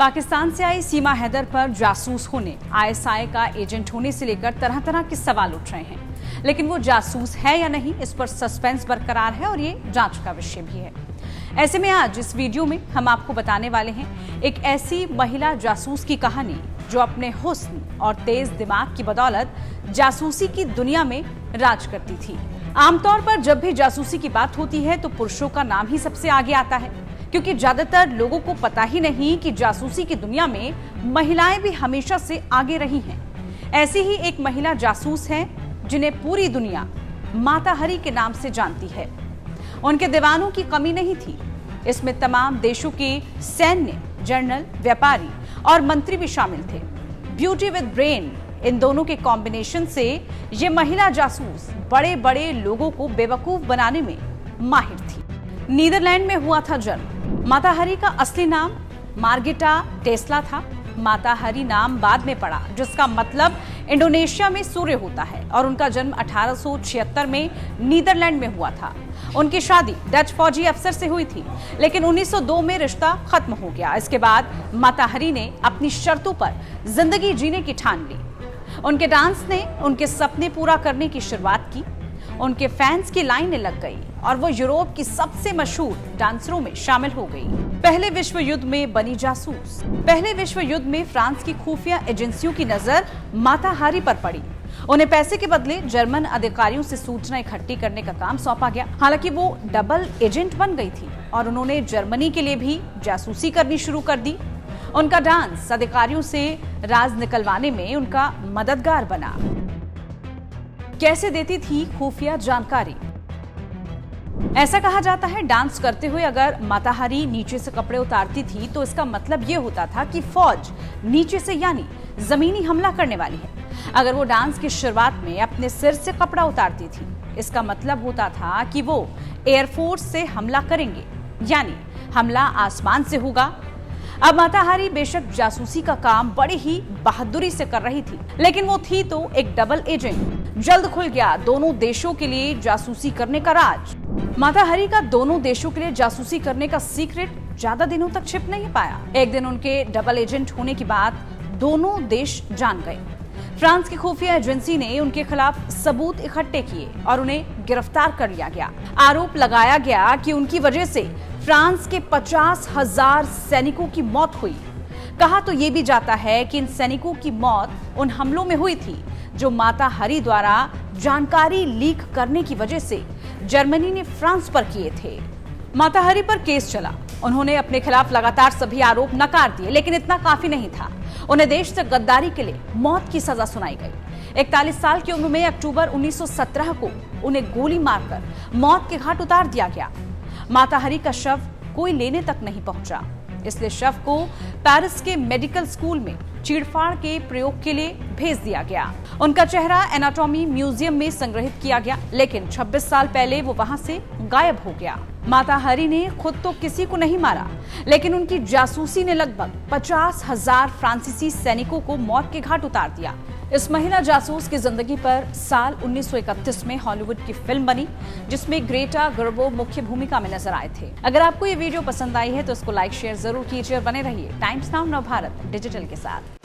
पाकिस्तान से आई सीमा हैदर पर जासूस होने, आईएसआई का एजेंट होने से लेकर तरह तरह के सवाल उठ रहे हैं। लेकिन वो जासूस है या नहीं, इस पर सस्पेंस बरकरार है और ये जांच का विषय भी है। ऐसे में आज इस वीडियो में हम आपको बताने वाले हैं एक ऐसी महिला जासूस की कहानी जो अपने हुस्न और तेज दिमाग की बदौलत जासूसी की दुनिया में राज करती थी। आमतौर पर जब भी जासूसी की बात होती है तो पुरुषों का नाम ही सबसे आगे आता है, क्योंकि ज्यादातर लोगों को पता ही नहीं कि जासूसी की दुनिया में महिलाएं भी हमेशा से आगे रही हैं। ऐसी ही एक महिला जासूस है जिन्हें पूरी दुनिया माता हरी के नाम से जानती है। उनके दीवानों की कमी नहीं थी। इसमें तमाम देशों के सैन्य, जनरल, व्यापारी और मंत्री भी शामिल थे। ब्यूटी विद ब्रेन, इन दोनों के कॉम्बिनेशन से ये महिला जासूस बड़े बड़े लोगों को बेवकूफ बनाने में माहिर थी। नीदरलैंड में हुआ था जन्म। माता हरी का असली नाम मार्गिटा टेस्ला था। माता हरी नाम बाद में पड़ा, जिसका मतलब इंडोनेशिया में सूर्य होता है, और उनका जन्म 1876 में नीदरलैंड में हुआ था। उनकी शादी डच फौजी अफसर से हुई थी, लेकिन 1902 में रिश्ता खत्म हो गया। इसके बाद माता हरी ने अपनी शर्तों पर जिंदगी जीने की ठान ली। उनके डांस ने उनके सपने पूरा करने की शुरुआत की। उनके फैंस की लाइनें लग गई और वो यूरोप की सबसे मशहूर डांसरों में शामिल हो गई। पहले विश्व युद्ध में बनी जासूस। पहले विश्व युद्ध में फ्रांस की खुफिया एजेंसियों की नजर माता हरी पर पड़ी। उन्हें पैसे के बदले जर्मन अधिकारियों से सूचना इकट्ठी करने का काम सौंपा गया। हालांकि वो डबल एजेंट बन गई थी और उन्होंने जर्मनी के लिए भी जासूसी करनी शुरू कर दी। उनका डांस अधिकारियों से राज निकलवाने में उनका मददगार बना। कैसे देती थी खुफिया जानकारी? ऐसा कहा जाता है, डांस करते हुए अगर माता हरी नीचे से कपड़े उतारती थी तो इसका मतलब ये होता था कि फौज नीचे से यानी जमीनी हमला करने वाली है। अगर वो डांस की शुरुआत में अपने सिर से कपड़ा उतारती थी, इसका मतलब होता था कि वो एयरफोर्स से हमला करेंगे, यानी हमला आसमान से होगा। अब माता हरी बेशक जासूसी का काम बड़ी ही बहादुरी से कर रही थी, लेकिन वो थी तो एक डबल एजेंट। जल्द खुल गया दोनों देशों के लिए जासूसी करने का राज। माता हरी का दोनों देशों के लिए जासूसी करने का सीक्रेट ज्यादा दिनों तक छिप नहीं पाया। एक दिन उनके डबल एजेंट होने की बात दोनों देश जान गए। फ्रांस की खुफिया एजेंसी ने उनके खिलाफ सबूत इकट्ठे किए और उन्हें गिरफ्तार कर लिया गया। आरोप लगाया गया कि उनकी वजह से फ्रांस के 50,000 सैनिकों की मौत हुई। कहा तो ये भी जाता है कि इन सैनिकों की मौत उन हमलों में हुई थी जो माता हरी द्वारा जानकारी लीक करने की वजह से जर्मनी ने फ्रांस पर किए थे। माता हरी पर केस चला। उन्होंने अपने खिलाफ लगातार सभी आरोप नकार दिए, लेकिन इतना काफी नहीं था। उन्हें देश से गद्दारी के लिए मौत की सजा सुनाई गई। 41 साल की उम्र में अक्टूबर 1917 को उन्हें गोली मारकर मौत के घाट उतार दिया गया। माता हरी का शव कोई लेने तक नहीं पहुंचा, इसलिए शव को पेरिस के मेडिकल स्कूल में चीड़फाड़ के प्रयोग के लिए भेज दिया गया। उनका चेहरा एनाटॉमी म्यूजियम में संग्रहित किया गया, लेकिन 26 साल पहले वो वहां से गायब हो गया। माता हरी ने खुद तो किसी को नहीं मारा, लेकिन उनकी जासूसी ने लगभग 50,000 फ्रांसीसी सैनिकों को मौत के घाट उतार दिया। इस महिला जासूस की जिंदगी पर साल 1931 में हॉलीवुड की फिल्म बनी, जिसमें ग्रेटा गर्बो मुख्य भूमिका में नजर आए थे। अगर आपको ये वीडियो पसंद आई है तो इसको लाइक शेयर जरूर कीजिए और बने रहिए टाइम्स नाउ नवभारत डिजिटल के साथ।